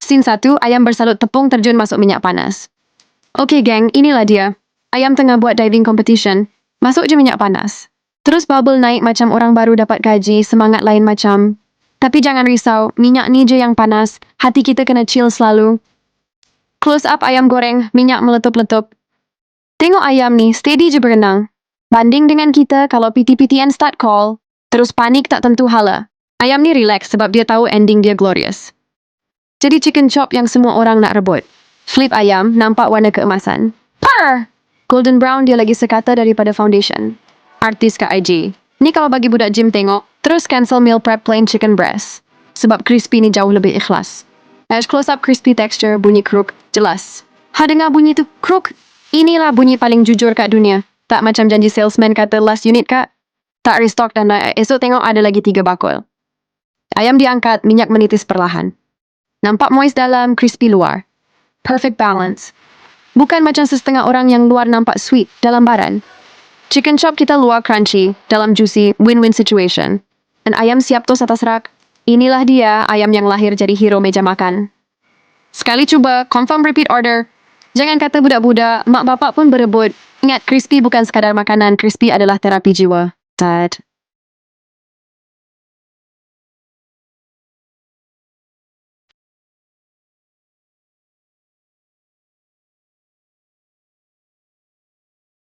Scene 1, ayam bersalut tepung terjun masuk minyak panas. Okey geng, inilah dia. Ayam tengah buat diving competition. Masuk je minyak panas. Terus bubble naik macam orang baru dapat gaji, semangat lain macam. Tapi jangan risau, minyak ni je yang panas. Hati kita kena chill selalu. Close up ayam goreng, minyak meletup-letup. Tengok ayam ni, steady je berenang. Banding dengan kita kalau PT-PTN start call, terus panik tak tentu hala. Ayam ni relax sebab dia tahu ending dia glorious. Jadi chicken chop yang semua orang nak rebut. Flip ayam, nampak warna keemasan. Purr! Golden brown dia lagi sekata daripada foundation. Artis kat IG. Ni kalau bagi budak gym tengok, terus cancel meal prep plain chicken breast. Sebab crispy ni jauh lebih ikhlas. As close up crispy texture, bunyi kruk, jelas. Ha dengar bunyi tu, kruk. Inilah bunyi paling jujur kat dunia. Tak macam janji salesman kata last unit kak. Tak restock dan esok tengok ada lagi 3 bakul. Ayam diangkat, minyak menitis perlahan. Nampak moist dalam, crispy luar. Perfect balance. Bukan macam setengah orang yang luar nampak sweet dalam badan. Chicken chop kita luar crunchy, dalam juicy, win-win situation. Dan ayam siap tos atas rak. Inilah dia ayam yang lahir jadi hero meja makan. Sekali cuba, confirm repeat order. Jangan kata budak-budak, mak bapak pun berebut. Ingat, crispy bukan sekadar makanan, crispy adalah terapi jiwa. Dad.